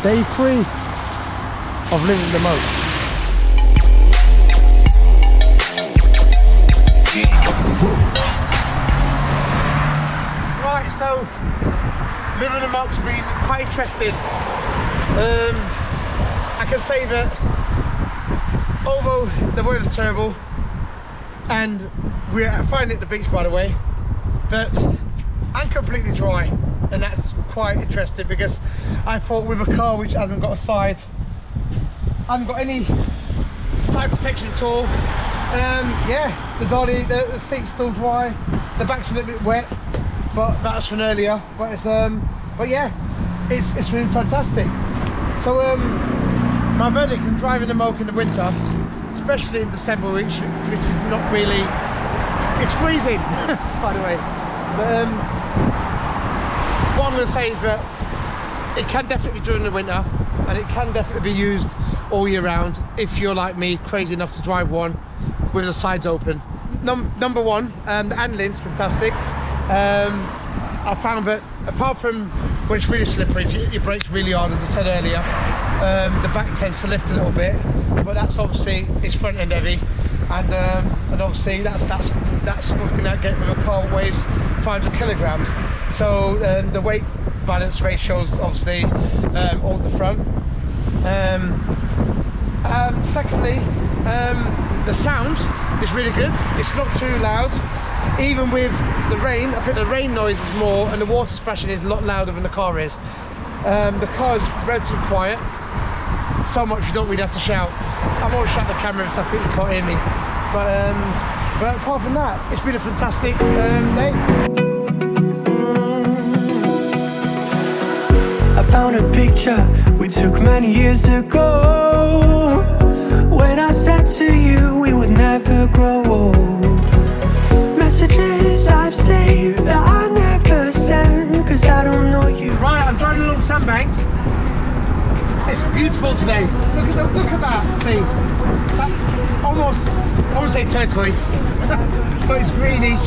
Day 3 of living the moke. Right, so living the moke's been quite interesting. I can say that although the weather's terrible, and we're finding it at the beach by the way, that I'm completely dry, and that's quite interesting because I thought with a car which hasn't got a side, I haven't got any side protection at all. Yeah, there's already the seat's still dry, the back's a little bit wet, but that's from earlier. But it's but yeah, it's been fantastic. So my verdict on driving the moke in the winter, especially in December, which is not really, it's freezing by the way. But what I'm going to say is that it can definitely be during the winter, and it can definitely be used all year round if you're like me, crazy enough to drive one with the sides open. Number one, the handling's fantastic. I found that apart from when it's really slippery, if you brake really hard, as I said earlier, the back tends to lift a little bit, but that's obviously, it's front end heavy, and obviously that's what's going to get with a car that weighs 500 kilograms. So the weight balance ratios obviously all at the front. Secondly, the sound is really good. It's not too loud. Even with the rain, I think the rain noise is more, and the water splashing is a lot louder than the car is. The car is relatively quiet, so much you don't really have to shout. I won't shout the camera because I think you can't hear me. But apart from that, it's been a fantastic day. I found a picture we took many years ago, when I said to you we would never grow old. Messages I've saved that I never send, cause I don't know you. Right, I'm driving along sandbanks. It's beautiful today. Look at that. See, that's almost, I wouldn't say turquoise, but it's greenish,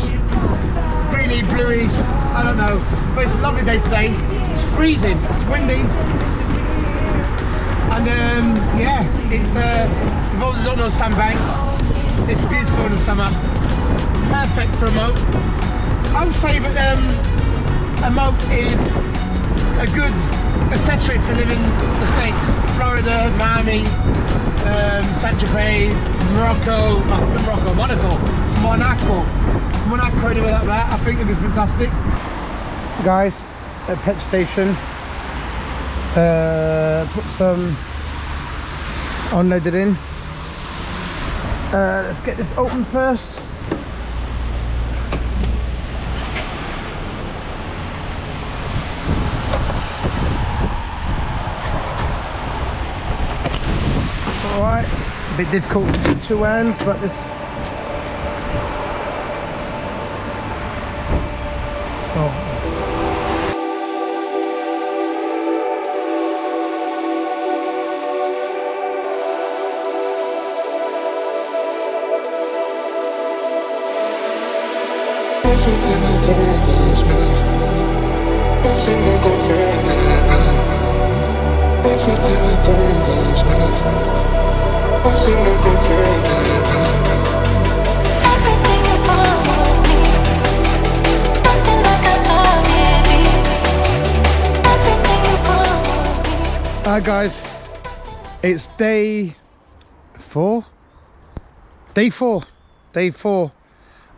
bluey, I don't know. But it's a lovely day today. It's freezing, it's windy, and yeah, it's for those who don't know sandbanks, it's beautiful in the summer. Perfect for a moke. I would say that a moke is a good accessory for living the States. Florida, Miami, Saint Tropez, Monaco, anywhere like that. I think it'd be fantastic. Guys, at pet station, put some unleaded in. Let's get this open first. Alright, a bit difficult with 2 hands, but this. Oh. Hi guys, it's day 4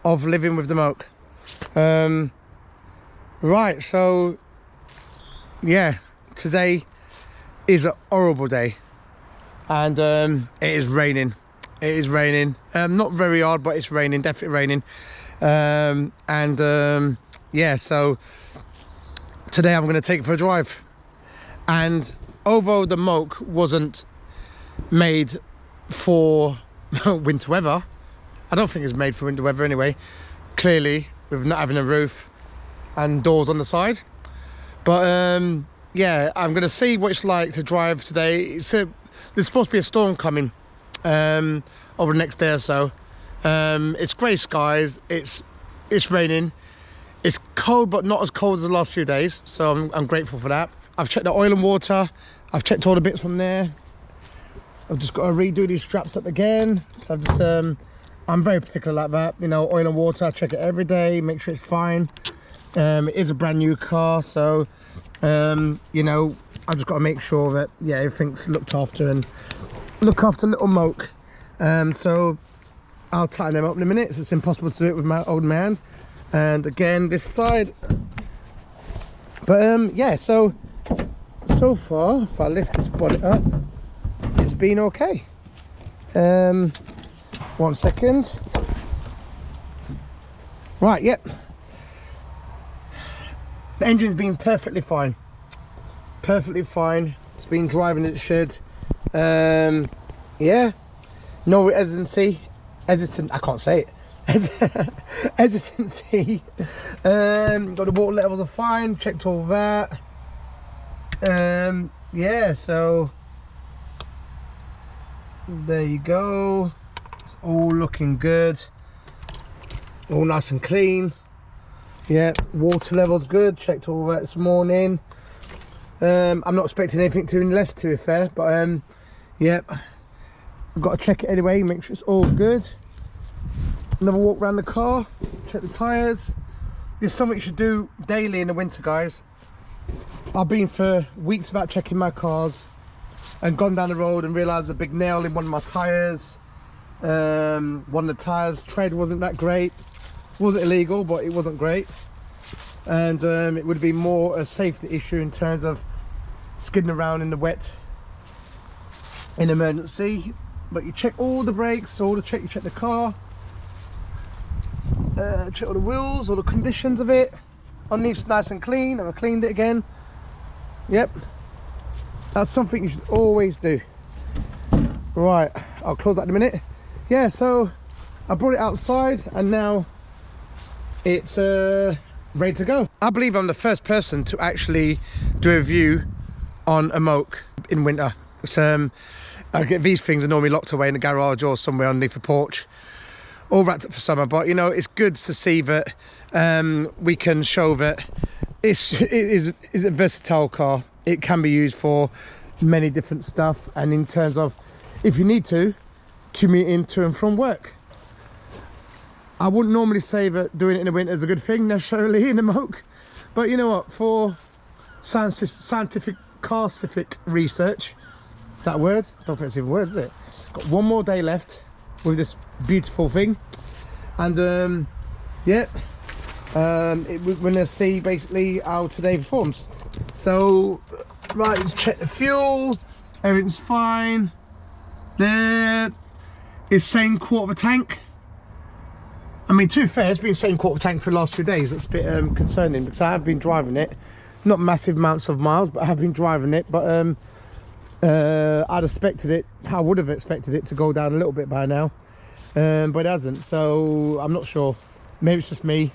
of living with the moke. Right, so yeah, today is a horrible day, and it is raining. Not very hard, but it's raining, definitely raining. Yeah, so today I'm going to take it for a drive. And although the moke wasn't made for winter weather, I don't think it's made for winter weather anyway, clearly, with not having a roof and doors on the side. But yeah, I'm going to see what it's like to drive today. There's supposed to be a storm coming over the next day or so. It's grey skies, it's raining, it's cold, but not as cold as the last few days, so I'm grateful for that. I've checked the oil and water, I've checked all the bits from there. I've just got to redo these straps up again. So I've just, I'm very particular like that. You know, oil and water, I check it every day, make sure it's fine. It is a brand new car, so you know, I just got to make sure that, yeah, everything's looked after, and look after little Moke. So I'll tighten them up in a minute. So it's impossible to do it with my old hand. And again, this side. But yeah, so far, if I lift this bonnet up, it's been okay. 1 second. Right, yep. The engine's been perfectly fine. Perfectly fine. It's been driving as it should. Yeah. No hesitancy. I can't say it. Hesitancy. Got the water levels are fine. Checked all that. Yeah, so there you go. It's all looking good. All nice and clean. Yeah, water levels good. Checked all that this morning. I'm not expecting anything too less, to be fair, but yeah, I've got to check it anyway, make sure it's all good. Another walk around the car, check the tyres. There's something you should do daily in the winter, guys. I've been for weeks without checking my cars and gone down the road and realised a big nail in one of my tyres. One of the tyres tread wasn't that great. Wasn't illegal, but it wasn't great. And it would be more a safety issue in terms of skidding around in the wet in emergency. But you check all the brakes, you check the car, check all the wheels, all the conditions of it. Underneath's nice and clean, and I cleaned it again. Yep, that's something you should always do. Right, I'll close that in a minute. Yeah, so I brought it outside and now it's ready to go. I believe I'm the first person to actually do a review on a Moke in winter. So I get these things are normally locked away in the garage or somewhere underneath the porch, all wrapped up for summer. But you know, it's good to see that we can show that it is a versatile car. It can be used for many different stuff, and in terms of if you need to commute to and from work. I wouldn't normally say that doing it in the winter is a good thing necessarily in the Moke, but you know what, for scientific car-specific research, is that a word? I don't think it's even a word, is it? Got one more day left with this beautiful thing, and yeah, we're gonna see basically how today performs. So right, check the fuel, everything's fine. There is saying quarter of a tank. I mean, to be fair, it's been saying quarter of a tank for the last 2 days. That's a bit concerning, because I have been driving it, not massive amounts of miles, but I have been driving it. But I'd expected it, I would have expected it to go down a little bit by now, but it hasn't. So I'm not sure. Maybe it's just me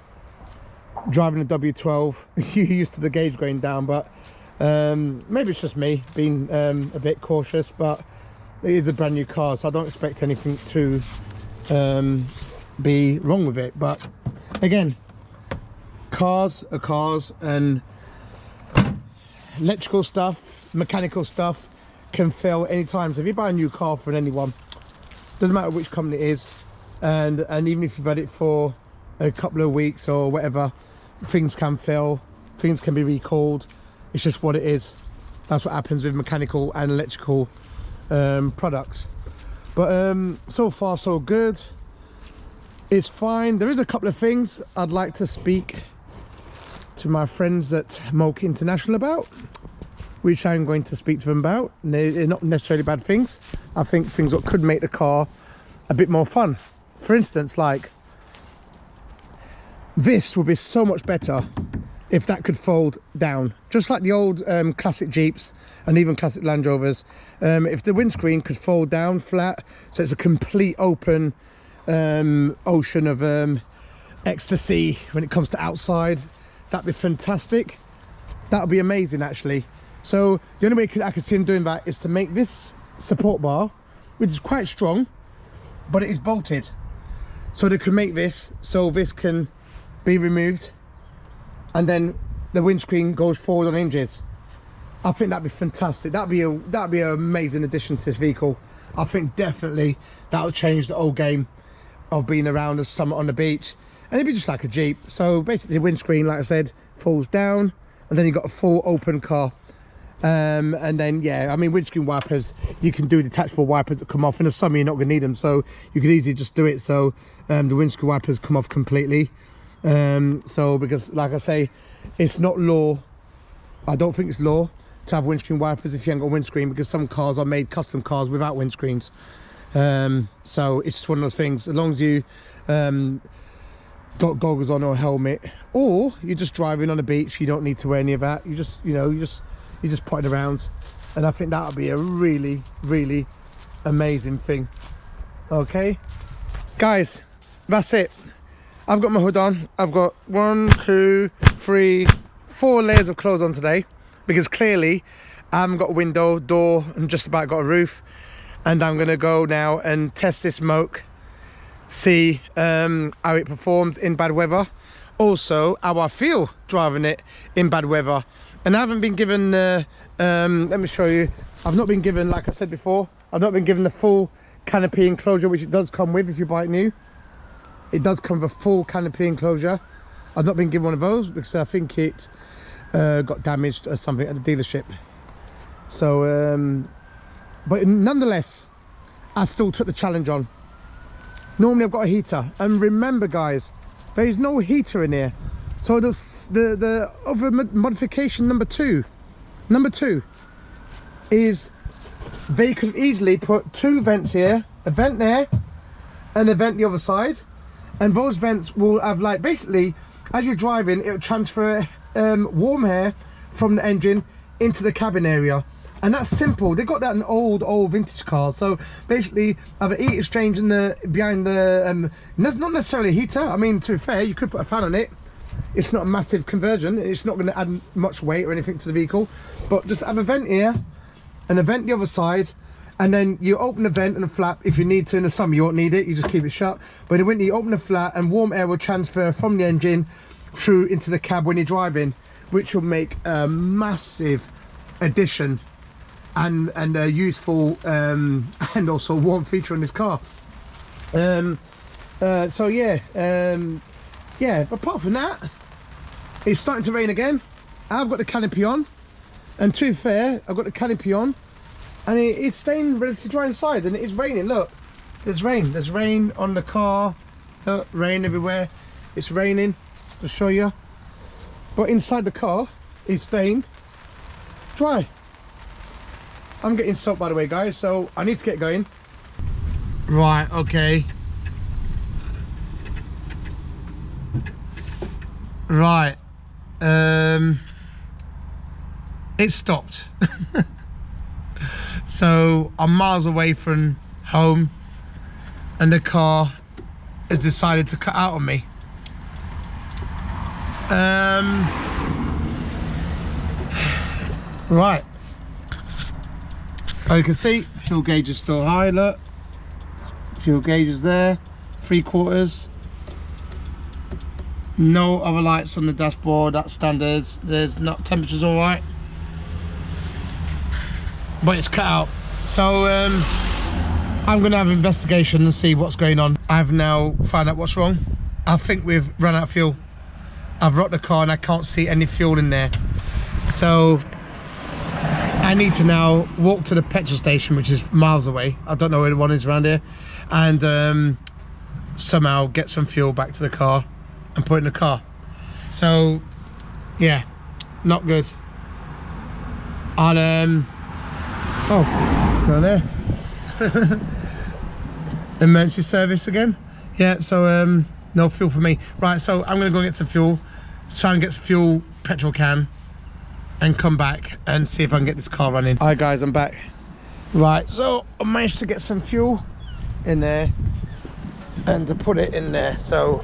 driving a W12. You're used to the gauge going down, but maybe it's just me being a bit cautious. But it is a brand new car, so I don't expect anything to be wrong with it. But again, cars are cars, and electrical stuff, mechanical stuff can fail anytime. So if you buy a new car from anyone, doesn't matter which company it is, and even if you've had it for a couple of weeks or whatever, things can fail, things can be recalled. It's just what it is. That's what happens with mechanical and electrical products. But so far so good. It's fine. There is a couple of things I'd like to speak to my friends at MOKE International about, which I'm going to speak to them about. And they're not necessarily bad things. I think things that could make the car a bit more fun. For instance, like this would be so much better if that could fold down, just like the old classic Jeeps and even classic Land Rovers. If the windscreen could fold down flat, so it's a complete open ocean of ecstasy when it comes to outside, that'd be fantastic. That would be amazing, actually. So the only way I could see him doing that is to make this support bar, which is quite strong, but it is bolted, so they could make this so this can be removed, and then the windscreen goes forward on hinges. I think that'd be fantastic. That'd be an amazing addition to this vehicle. I think definitely that'll change the whole game of being around the summit on the beach. And it'd be just like a Jeep. So basically the windscreen, like I said, falls down, and then you've got a full open car. And then, yeah, I mean, windscreen wipers, you can do detachable wipers that come off. In the summer, you're not going to need them, so you could easily just do it. So the windscreen wipers come off completely. So because, like I say, it's not law. I don't think it's law to have windscreen wipers if you haven't got a windscreen, because some cars are made custom cars without windscreens. So it's just one of those things. As long as you got goggles on or a helmet, or you're just driving on the beach, you don't need to wear any of that. You just, you know, you just put it around, and I think that would be a really, really amazing thing. Okay, guys, that's it. I've got my hood on. I've got 1, 2, 3, 4 layers of clothes on today, because clearly I haven't got a window, door, and just about got a roof. And I'm gonna go now and test this MOKE, see how it performs in bad weather, also how I feel driving it in bad weather. And I haven't been given let me show you, I've not been given, like I said before, I've not been given the full canopy enclosure, which it does come with if you buy it new. It does come with a full canopy enclosure. I've not been given one of those because I think it got damaged or something at the dealership. So but nonetheless, I still took the challenge on. Normally I've got a heater, and remember guys, there is no heater in here. So the other modification number two is they could easily put 2 vents here, a vent there and a vent the other side, and those vents will have, like, basically as you're driving, it'll transfer warm air from the engine into the cabin area. And that's simple. They got that in old vintage cars. So basically, have a heat exchange in the behind the. That's not necessarily a heater. I mean, to be fair, you could put a fan on it. It's not a massive conversion. It's not going to add much weight or anything to the vehicle. But just have a vent here and a vent the other side, and then you open the vent and a flap if you need to. In the summer, you won't need it. You just keep it shut. But in the winter, you open the flap, and warm air will transfer from the engine through into the cab when you're driving, which will make a massive addition and a useful and also warm feature in this car. So yeah, but apart from that, it's starting to rain again. I've got the canopy on, and to be fair, I've got the canopy on, and it's staying relatively dry inside, and it is raining. Look, there's rain on the car. Look, rain everywhere. It's raining, to show you. But inside the car, it's staying dry. I'm getting soaked, by the way, guys, so I need to get going. Right, okay. Right. It stopped. So I'm miles away from home, and the car has decided to cut out on me. Right. As you can see, fuel gauge is still high. Look, fuel gauge is there, 3/4. No other lights on the dashboard. That's standards. There's not, temperature's all right, but it's cut out. So I'm gonna have an investigation and see what's going on. I've now found out what's wrong. I think we've run out of fuel. I've rocked the car and I can't see any fuel in there. So I need to now walk to the petrol station, which is miles away. I don't know where the one is around here, and somehow get some fuel back to the car and put it in the car. So yeah, not good. I'll oh, go there. Emergency service again. Yeah, so no fuel for me. Right, so I'm gonna go get some fuel, try and get some fuel, petrol can, and come back and see if I can get this car running. Hi guys, I'm back. Right, so I managed to get some fuel in there and to put it in there. So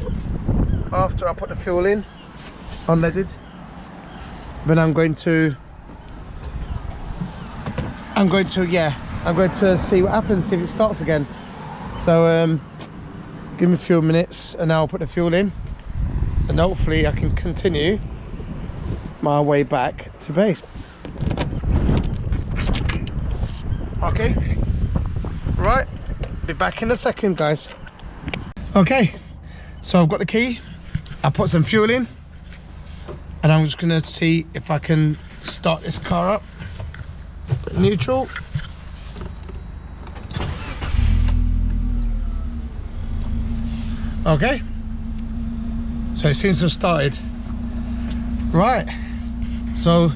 after I put the fuel in, unleaded, then I'm going to see what happens, see if it starts again. So give me a few minutes and I'll put the fuel in, and hopefully I can continue my way back to base. Okay, right, be back in a second, guys. Okay, so I've got the key. I put some fuel in, and I'm just gonna see if I can start this car up. Neutral. Okay, so it seems to have started. Right, so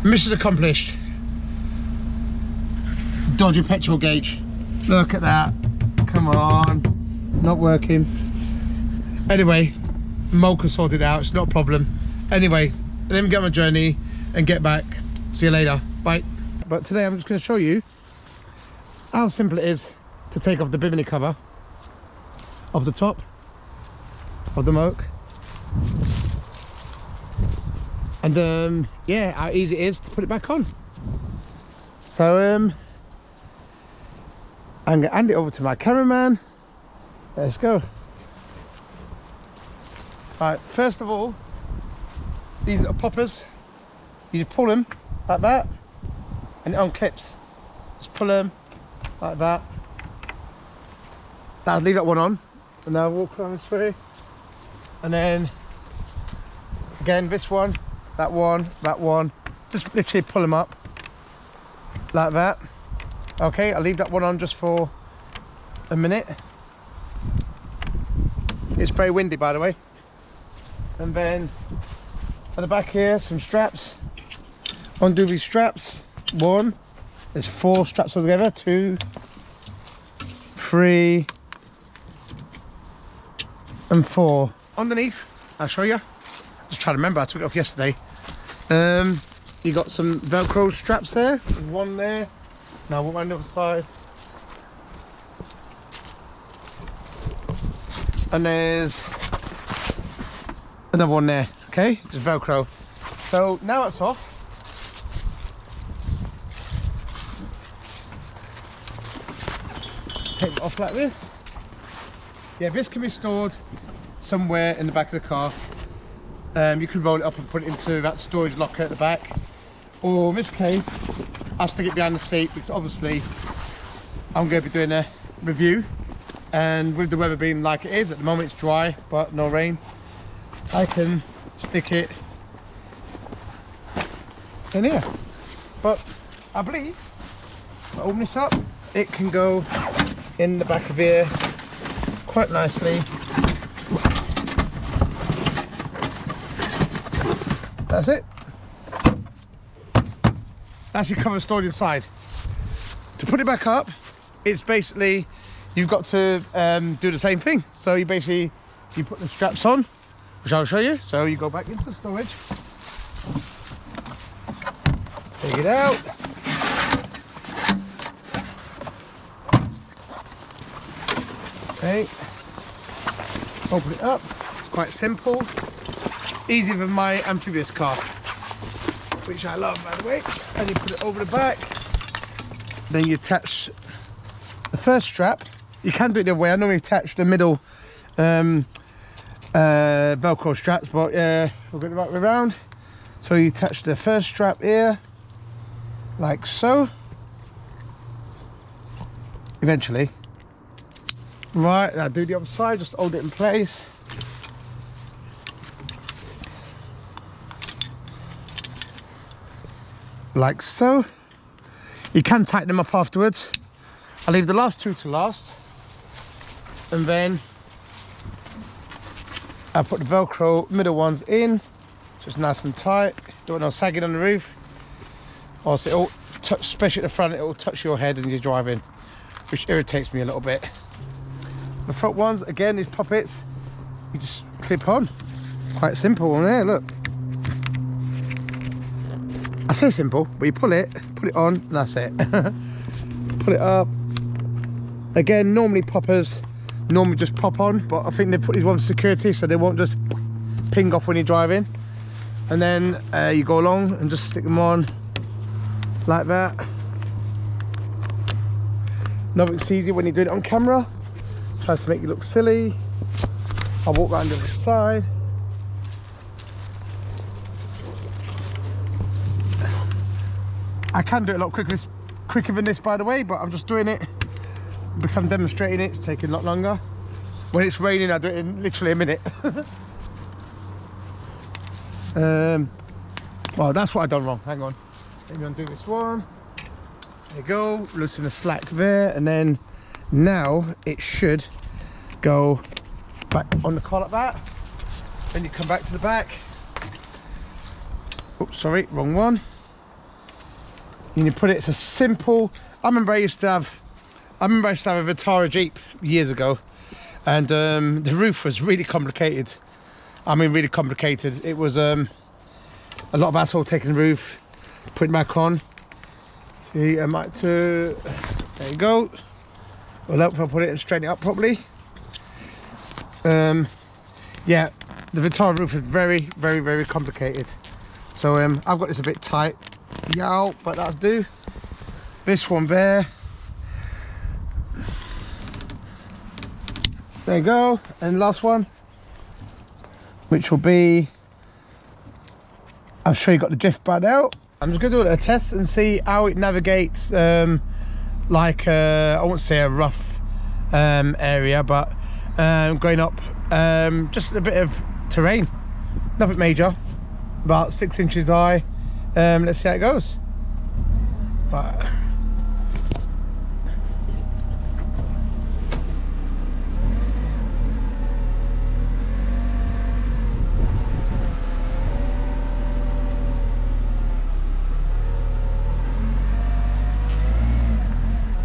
mission accomplished. Dodgy petrol gauge. Look at that. Come on, not working. Anyway, MOKE sorted out, it's not a problem. Anyway, let me get my journey and get back. See you later, bye. But today I'm just going to show you how simple it is to take off the bimini cover off the top of the MOKE. And yeah, how easy it is to put it back on. So I'm gonna hand it over to my cameraman. Let's go. Right, first of all, these little poppers, you just pull them like that, and it unclips. Just pull them like that. I'll leave that one on, and now walk around this way. And then again, this one, that one, that one. Just literally pull them up like that. Okay, I'll leave that one on just for a minute. It's very windy, by the way. And then at the back here, some straps. Undo these straps. One. There's 4 straps altogether. 2, 3, and 4. Underneath, I'll show you. Just trying to remember, I took it off yesterday. You got some Velcro straps there. One there. Now we'll go on the other side. And there's another one there. Okay, just Velcro. So now it's off. Take it off like this. Yeah, this can be stored somewhere in the back of the car. You can roll it up and put it into that storage locker at the back. Or in this case, I'll stick it behind the seat because obviously I'm going to be doing a review. And with the weather being like it is, at the moment it's dry, but no rain, I can stick it in here. But I believe, if I open this up, it can go in the back of here quite nicely. That's it. That's your cover stored inside. To put it back up, it's basically, you've got to do the same thing. So you basically, you put the straps on, which I'll show you. So you go back into the storage, take it out, okay, open it up. It's quite simple. It's easier than my amphibious car, which I love, by the way. And you put it over the back. Then you attach the first strap. You can do it the other way. I normally attach the middle Velcro straps, but we'll get it right way around. So you attach the first strap here, like so. Eventually. Right, now do the other side, just hold it in place. Like so. You can tighten them up afterwards. I'll leave the last 2 to last. And then I'll put the Velcro middle ones in. So it's nice and tight. Don't want no sagging on the roof. Or else it'll touch, especially at the front, it'll touch your head and you're driving, which irritates me a little bit. The front ones, again, these poppets, you just clip on. Quite simple on there, look. I say simple, but you pull it, put it on, and that's it. Pull it up. Again, normally poppers normally just pop on, but I think they put these ones for security so they won't just ping off when you're driving. And then you go along and just stick them on like that. Nothing's easy when you do it on camera. Tries to make you look silly. I'll walk around the other side. I can do it a lot quicker. quicker than this, by the way, but I'm just doing it because I'm demonstrating it. It's taking a lot longer. When it's raining, I do it in literally a minute. Well, that's what I've done wrong. Hang on. Maybe undo this one. There you go. Loosen the slack there, and then now it should go back on the car like that. Then you come back to the back. Oops, sorry, wrong one. And you put it. It's a simple. I remember I used to have a Vitara Jeep years ago, and the roof was really complicated. I mean, really complicated. It was a lot of hassle taking the roof, putting it back on. See, I might there you go. Well, help if I put it and straighten it up properly. Yeah, the Vitara roof is very, very, very complicated. So I've got this a bit tight, yow, but that'll do. This one there. There you go, and last one, which will be, I'm sure you got the drift pad out. I'm just going to do a test and see how it navigates, like I won't say a rough area, but going up just a bit of terrain, nothing major, about 6 inches high. Let's see how it goes. Right.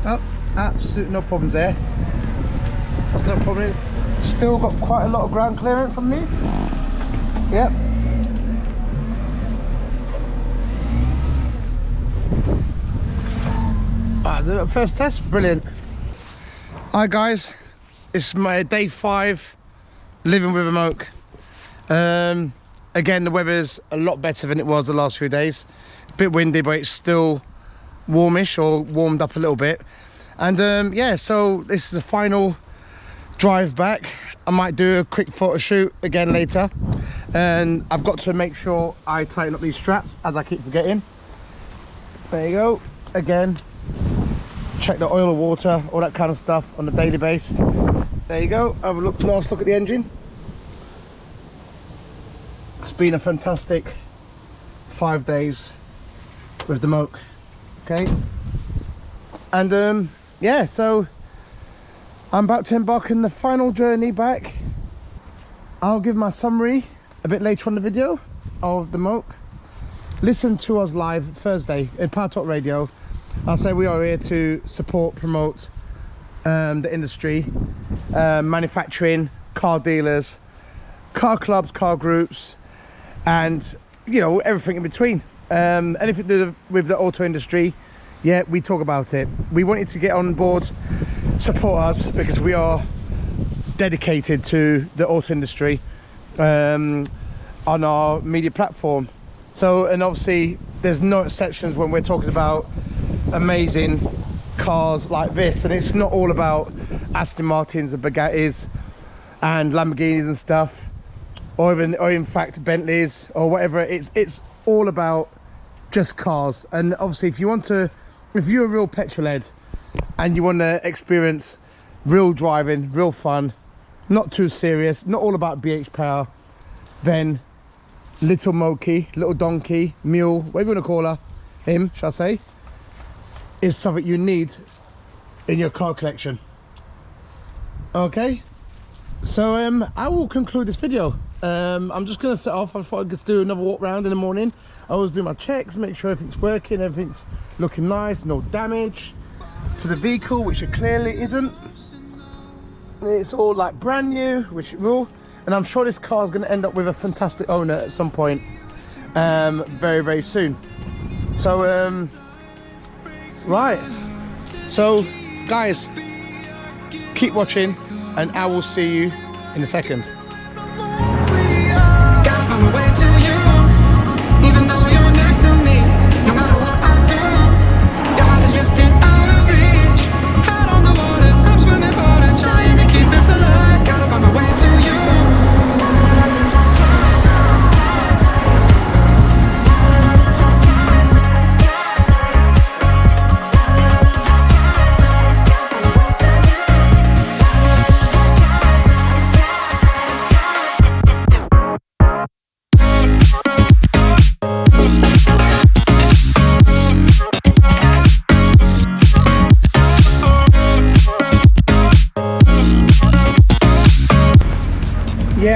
Oh, absolute no problems there. That's no problem. Still got quite a lot of ground clearance underneath. Yep. The first test, brilliant. Hi guys, it's my day 5 living with a MOKE. Again, the weather's a lot better than it was the last few days. A bit windy, but it's still warmish, or warmed up a little bit. And yeah, so this is the final drive back. I might do a quick photo shoot again later, and I've got to make sure I tighten up these straps, as I keep forgetting. There you go. Again, check the oil or water, all that kind of stuff on a daily basis. There you go. Have a last look at the engine. It's been a fantastic 5 days with the MOKE. Okay, and yeah, so I'm about to embark on the final journey back. I'll give my summary a bit later on the video of the MOKE. Listen to us live Thursday in Power Talk Radio. I'll say we are here to support, promote the industry, manufacturing, car dealers, car clubs, car groups, and you know, everything in between. Anything to do with the auto industry, yeah, we talk about it. We wanted to get on board, support us, because we are dedicated to the auto industry on our media platform. So, and obviously there's no exceptions when we're talking about amazing cars like this, and it's not all about Aston Martins and Bugattis and Lamborghinis and stuff, or in fact Bentleys or whatever. It's all about just cars. And obviously if you're a real petrol head and you want to experience real driving, real fun, not too serious, not all about BH power, then little Moki, little donkey, mule, whatever you want to call her, him, shall I say, is something you need in your car collection. Okay, so I will conclude this video. I'm just going to set off. I thought I'd just do another walk round in the morning. I always do my checks, make sure everything's working, everything's looking nice, no damage to the vehicle, which it clearly isn't. It's all like brand new, which it will. And I'm sure this car is going to end up with a fantastic owner at some point, very, very soon. So, right. So, guys, keep watching, and I will see you in a second.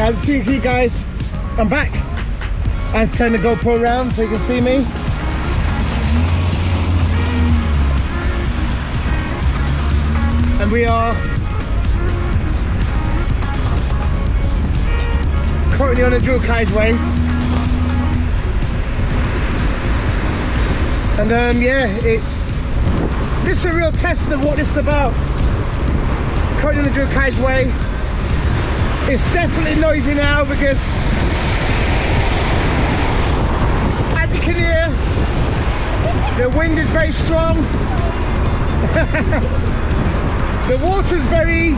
As you can see, guys, I'm back. I've turned the GoPro around so you can see me. And we are currently on a dual carriageway. And yeah, this is a real test of what this is about. Currently on a dual carriageway. It's definitely noisy now because, as you can hear, the wind is very strong. The water's very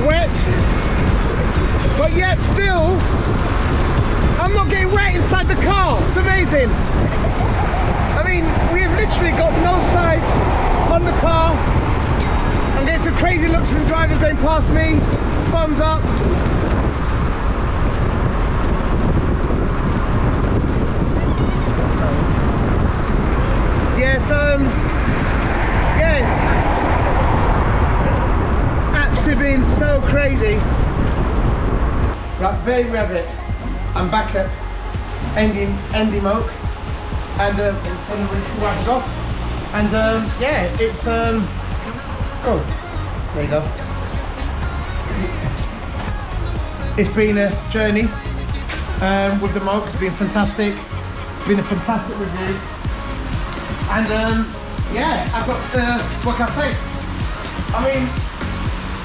wet, but yet still, I'm not getting wet inside the car. It's amazing. I mean, we have literally got no sides on the car. I'm getting some crazy looks from drivers going past me. Thumbs up. Yes, yeah. Apps have been so crazy. Right, very rabbit. I'm back at MOKE, and the wipes off, and yeah, it's oh, there you go. It's been a journey with the MOKE. It's been fantastic. It's been a fantastic review, and yeah, I've got what can I say? I mean,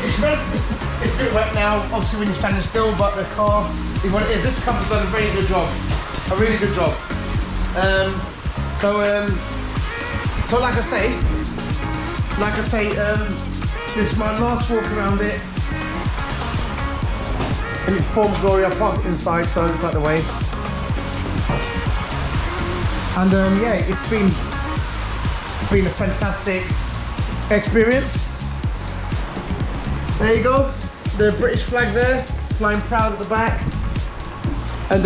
it's a bit wet now, obviously when you're standing still, but the car is what it is. This company's done a very good job, a really good job. So like I say, this is my last walk around it. In its form glory, I parked inside, so it's out the way. And yeah, it's been a fantastic experience. There you go, the British flag there, flying proud at the back. And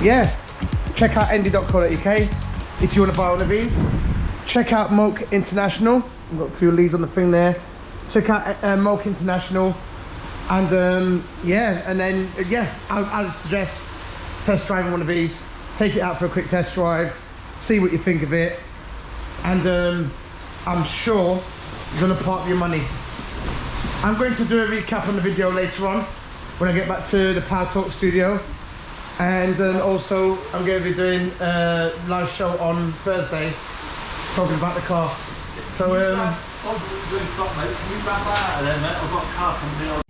yeah, check out nd.co.uk if you want to buy one of these. Check out MOKE International. I've got a few leads on the thing there. Check out MOKE International. And yeah, and then yeah, I would suggest test driving one of these. Take it out for a quick test drive, see what you think of it, and I'm sure you're gonna part with your money. I'm going to do a recap on the video later on when I get back to the Power Talk studio, and also I'm going to be doing a live show on Thursday talking about the car. So I'm doing top, mate. Can you wrap that out of there, mate? I've got a car coming in.